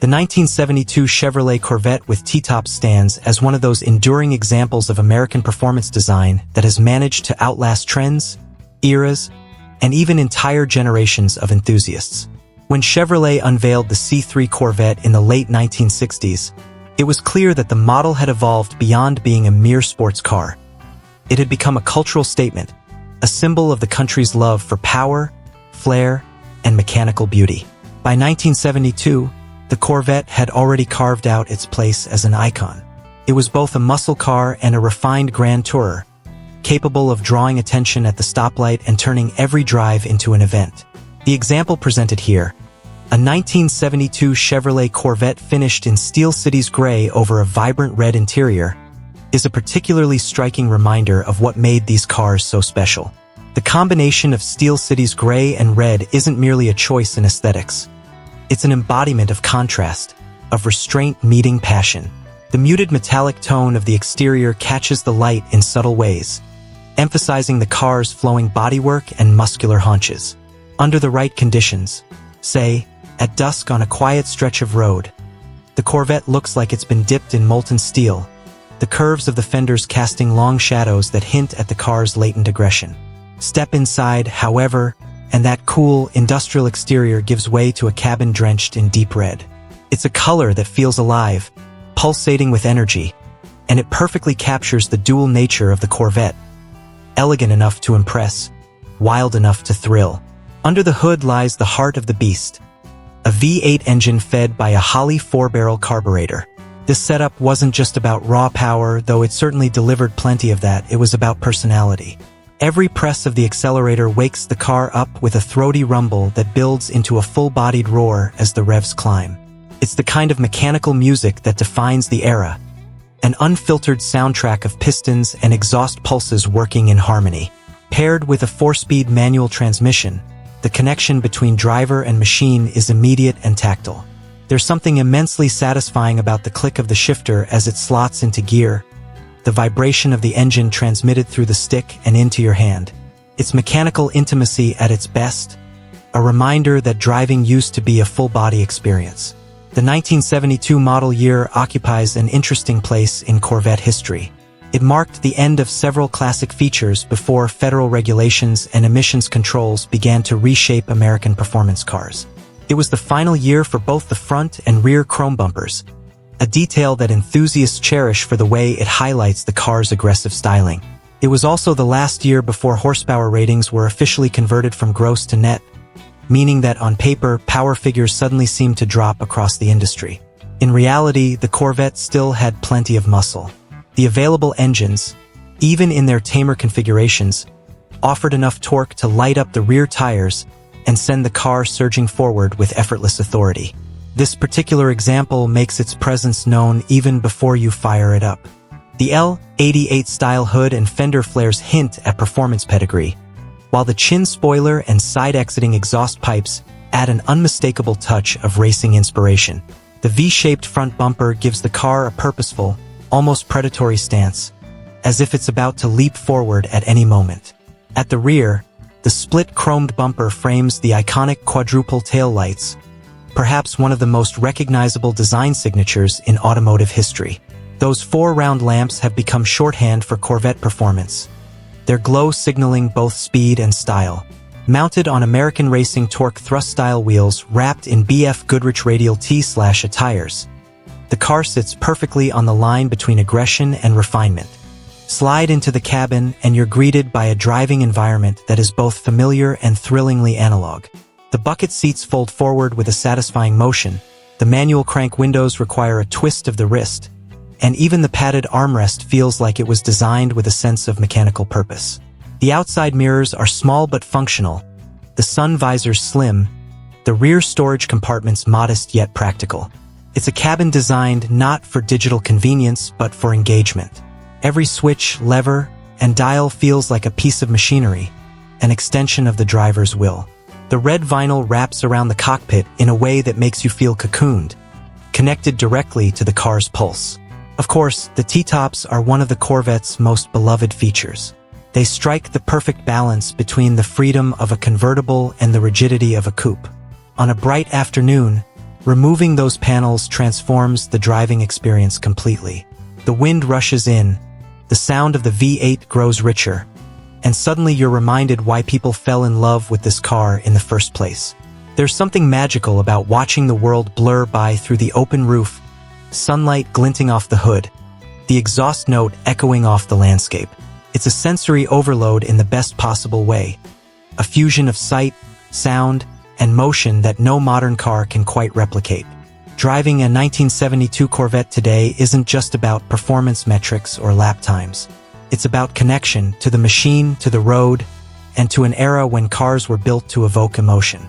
The 1972 Chevrolet Corvette with T-top stands as one of those enduring examples of American performance design that has managed to outlast trends, eras, and even entire generations of enthusiasts. When Chevrolet unveiled the C3 Corvette in the late 1960s, it was clear that the model had evolved beyond being a mere sports car. It had become a cultural statement, a symbol of the country's love for power, flair, and mechanical beauty. By 1972, the Corvette had already carved out its place as an icon. It was both a muscle car and a refined grand tourer, capable of drawing attention at the stoplight and turning every drive into an event. The example presented here, a 1972 Chevrolet Corvette finished in Steel City's gray over a vibrant red interior, is a particularly striking reminder of what made these cars so special. The combination of Steel City's gray and red isn't merely a choice in aesthetics. It's an embodiment of contrast, of restraint meeting passion. The muted metallic tone of the exterior catches the light in subtle ways, emphasizing the car's flowing bodywork and muscular haunches. Under the right conditions, say, at dusk on a quiet stretch of road, the Corvette looks like it's been dipped in molten steel, the curves of the fenders casting long shadows that hint at the car's latent aggression. Step inside, however, and that cool, industrial exterior gives way to a cabin drenched in deep red. It's a color that feels alive, pulsating with energy, and it perfectly captures the dual nature of the Corvette. Elegant enough to impress, wild enough to thrill. Under the hood lies the heart of the beast, a V8 engine fed by a Holley 4-barrel carburetor. This setup wasn't just about raw power, though it certainly delivered plenty of that. It was about personality. Every press of the accelerator wakes the car up with a throaty rumble that builds into a full-bodied roar as the revs climb. It's the kind of mechanical music that defines the era, an unfiltered soundtrack of pistons and exhaust pulses working in harmony. Paired with a 4-speed manual transmission, the connection between driver and machine is immediate and tactile. There's something immensely satisfying about the click of the shifter as it slots into gear, the vibration of the engine transmitted through the stick and into your hand. It's mechanical intimacy at its best, a reminder that driving used to be a full-body experience. The 1972 model year occupies an interesting place in Corvette history. It marked the end of several classic features before federal regulations and emissions controls began to reshape American performance cars. It was the final year for both the front and rear chrome bumpers, a detail that enthusiasts cherish for the way it highlights the car's aggressive styling. It was also the last year before horsepower ratings were officially converted from gross to net, meaning that on paper, power figures suddenly seemed to drop across the industry. In reality, the Corvette still had plenty of muscle. The available engines, even in their tamer configurations, offered enough torque to light up the rear tires and send the car surging forward with effortless authority. This particular example makes its presence known even before you fire it up. The L88 style hood and fender flares hint at performance pedigree, while the chin spoiler and side-exiting exhaust pipes add an unmistakable touch of racing inspiration. The V-shaped front bumper gives the car a purposeful, almost predatory stance, as if it's about to leap forward at any moment. At the rear, the split chromed bumper frames the iconic quadruple tail lights, perhaps one of the most recognizable design signatures in automotive history. Those 4 round lamps have become shorthand for Corvette performance, their glow signaling both speed and style. Mounted on American Racing Torq Thrust style wheels wrapped in BF Goodrich Radial T/A tires, the car sits perfectly on the line between aggression and refinement. Slide into the cabin and you're greeted by a driving environment that is both familiar and thrillingly analog. The bucket seats fold forward with a satisfying motion, the manual crank windows require a twist of the wrist, and even the padded armrest feels like it was designed with a sense of mechanical purpose. The outside mirrors are small but functional, the sun visors slim, the rear storage compartments modest yet practical. It's a cabin designed not for digital convenience but for engagement. Every switch, lever, and dial feels like a piece of machinery, an extension of the driver's will. The red vinyl wraps around the cockpit in a way that makes you feel cocooned, connected directly to the car's pulse. Of course, the T-tops are one of the Corvette's most beloved features. They strike the perfect balance between the freedom of a convertible and the rigidity of a coupe. On a bright afternoon, Removing those panels transforms the driving experience completely. The wind rushes in, the sound of the V8 grows richer, and suddenly you're reminded why people fell in love with this car in the first place. There's something magical about watching the world blur by through the open roof, sunlight glinting off the hood, the exhaust note echoing off the landscape. It's a sensory overload in the best possible way, a fusion of sight, sound, and motion that no modern car can quite replicate. Driving a 1972 Corvette today isn't just about performance metrics or lap times. It's about connection to the machine, to the road, and to an era when cars were built to evoke emotion.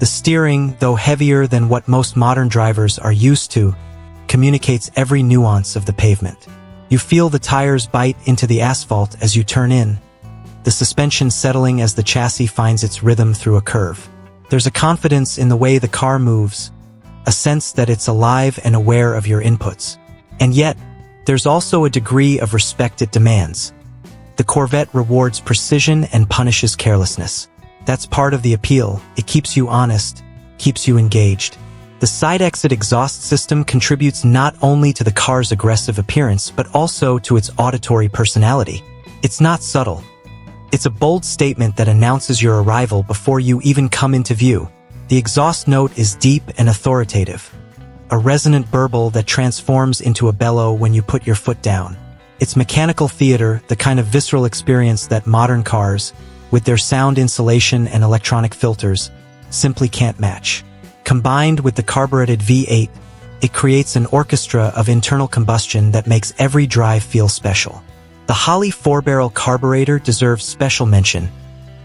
The steering, though heavier than what most modern drivers are used to, communicates every nuance of the pavement. You feel the tires bite into the asphalt as you turn in, the suspension settling as the chassis finds its rhythm through a curve. There's a confidence in the way the car moves, a sense that it's alive and aware of your inputs. And yet, there's also a degree of respect it demands. The Corvette rewards precision and punishes carelessness. That's part of the appeal. It keeps you honest, keeps you engaged. The side exit exhaust system contributes not only to the car's aggressive appearance, but also to its auditory personality. It's not subtle. It's a bold statement that announces your arrival before you even come into view. The exhaust note is deep and authoritative, a resonant burble that transforms into a bellow when you put your foot down. It's mechanical theater, the kind of visceral experience that modern cars, with their sound insulation and electronic filters, simply can't match. Combined with the carbureted V8, it creates an orchestra of internal combustion that makes every drive feel special. The Holley 4-barrel carburetor deserves special mention,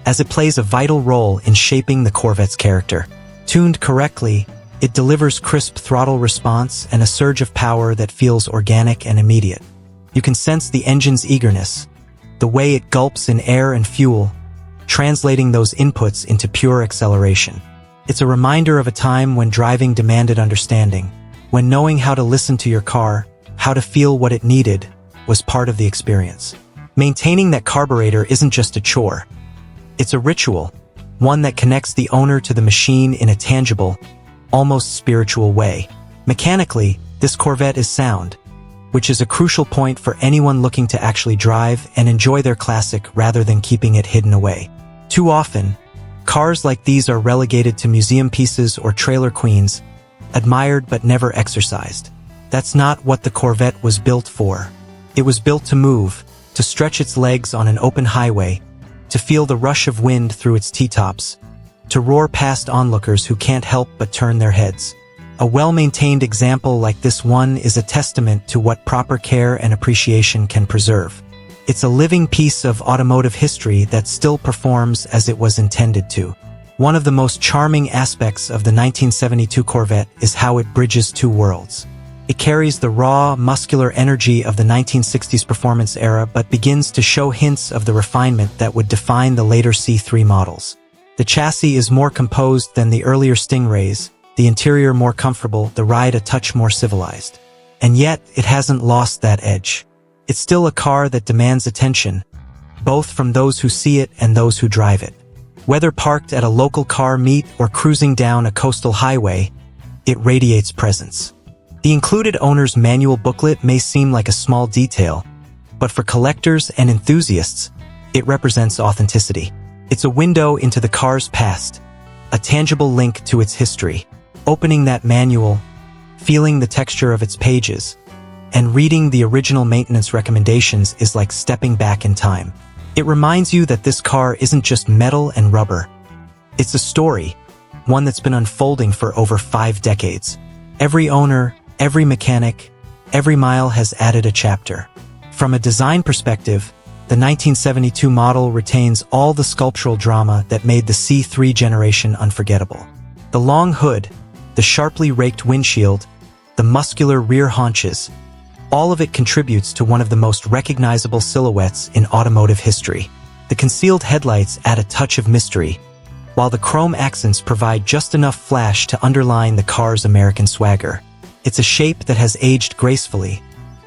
as it plays a vital role in shaping the Corvette's character. Tuned correctly, it delivers crisp throttle response and a surge of power that feels organic and immediate. You can sense the engine's eagerness, the way it gulps in air and fuel, translating those inputs into pure acceleration. It's a reminder of a time when driving demanded understanding, when knowing how to listen to your car, how to feel what it needed, was part of the experience. Maintaining that carburetor isn't just a chore. It's a ritual, one that connects the owner to the machine in a tangible, almost spiritual way. Mechanically, this Corvette is sound, which is a crucial point for anyone looking to actually drive and enjoy their classic rather than keeping it hidden away. Too often, cars like these are relegated to museum pieces or trailer queens, admired but never exercised. That's not what the Corvette was built for. It was built to move, to stretch its legs on an open highway, to feel the rush of wind through its T-tops, to roar past onlookers who can't help but turn their heads. A well-maintained example like this one is a testament to what proper care and appreciation can preserve. It's a living piece of automotive history that still performs as it was intended to. One of the most charming aspects of the 1972 Corvette is how it bridges two worlds. It carries the raw, muscular energy of the 1960s performance era but begins to show hints of the refinement that would define the later C3 models. The chassis is more composed than the earlier Stingrays, the interior more comfortable, the ride a touch more civilized. And yet, it hasn't lost that edge. It's still a car that demands attention, both from those who see it and those who drive it. Whether parked at a local car meet or cruising down a coastal highway, it radiates presence. The included owner's manual booklet may seem like a small detail, but for collectors and enthusiasts, it represents authenticity. It's a window into the car's past, a tangible link to its history. Opening that manual, feeling the texture of its pages, and reading the original maintenance recommendations is like stepping back in time. It reminds you that this car isn't just metal and rubber. It's a story, one that's been unfolding for over 5 decades. Every owner, every mechanic, every mile has added a chapter. From a design perspective, the 1972 model retains all the sculptural drama that made the C3 generation unforgettable. The long hood, the sharply raked windshield, the muscular rear haunches, all of it contributes to one of the most recognizable silhouettes in automotive history. The concealed headlights add a touch of mystery, while the chrome accents provide just enough flash to underline the car's American swagger. It's a shape that has aged gracefully,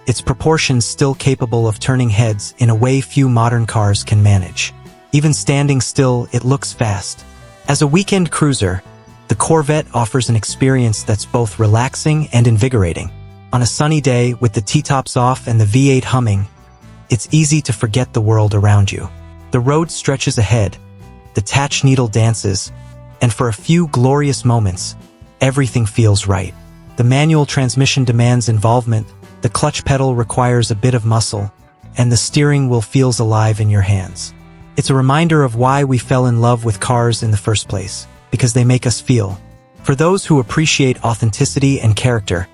its proportions still capable of turning heads in a way few modern cars can manage. Even standing still, it looks fast. As a weekend cruiser, The Corvette offers an experience that's both relaxing and invigorating. On a sunny day, with the T-tops off and the V8 humming, it's easy to forget the world around you. The road stretches ahead, the tatch needle dances, and for a few glorious moments, everything feels right. The manual transmission demands involvement, the clutch pedal requires a bit of muscle, and the steering wheel feels alive in your hands. It's a reminder of why we fell in love with cars in the first place, because they make us feel. For those who appreciate authenticity and character,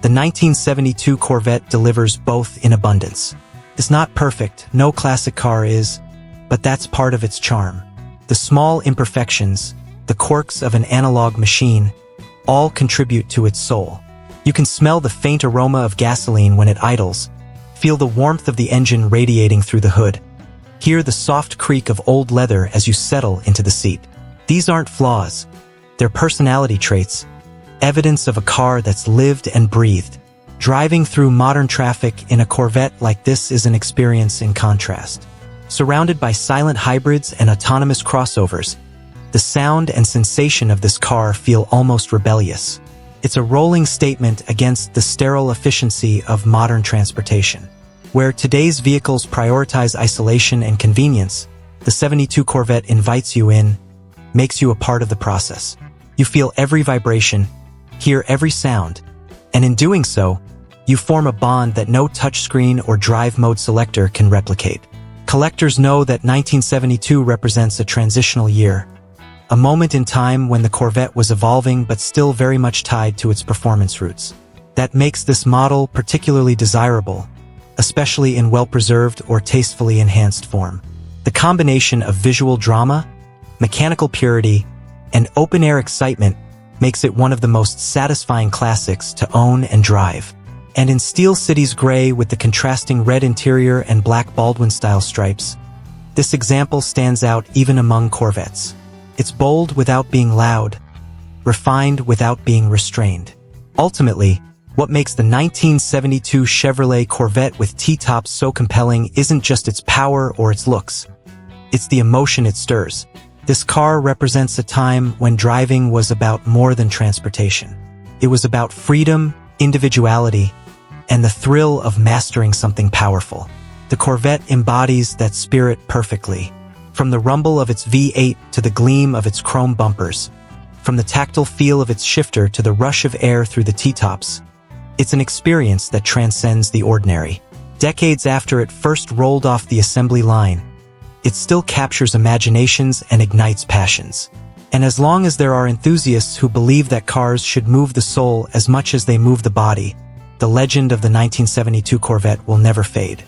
the 1972 Corvette delivers both in abundance. It's not perfect, no classic car is, but that's part of its charm. The small imperfections, the quirks of an analog machine, all contribute to its soul. You can smell the faint aroma of gasoline when it idles, feel the warmth of the engine radiating through the hood, hear the soft creak of old leather as you settle into the seat. These aren't flaws, they're personality traits, evidence of a car that's lived and breathed. Driving through modern traffic in a Corvette like this is an experience in contrast. Surrounded by silent hybrids and autonomous crossovers, the sound and sensation of this car feel almost rebellious. It's a rolling statement against the sterile efficiency of modern transportation. Where today's vehicles prioritize isolation and convenience, the 72 Corvette invites you in, makes you a part of the process. You feel every vibration, hear every sound, and in doing so, you form a bond that no touchscreen or drive mode selector can replicate. Collectors know that 1972 represents a transitional year, a moment in time when the Corvette was evolving but still very much tied to its performance roots. That makes this model particularly desirable, especially in well-preserved or tastefully enhanced form. The combination of visual drama, mechanical purity, and open-air excitement makes it one of the most satisfying classics to own and drive. And in Steel City's gray with the contrasting red interior and Black Baldwin style stripes, this example stands out even among Corvettes. It's bold without being loud, refined without being restrained. Ultimately, what makes the 1972 Chevrolet Corvette with T-tops so compelling isn't just its power or its looks. It's the emotion it stirs. This car represents a time when driving was about more than transportation. It was about freedom, individuality, and the thrill of mastering something powerful. The Corvette embodies that spirit perfectly. From the rumble of its V8 to the gleam of its chrome bumpers, from the tactile feel of its shifter to the rush of air through the T-tops, it's an experience that transcends the ordinary. Decades after it first rolled off the assembly line, it still captures imaginations and ignites passions. And as long as there are enthusiasts who believe that cars should move the soul as much as they move the body, the legend of the 1972 Corvette will never fade.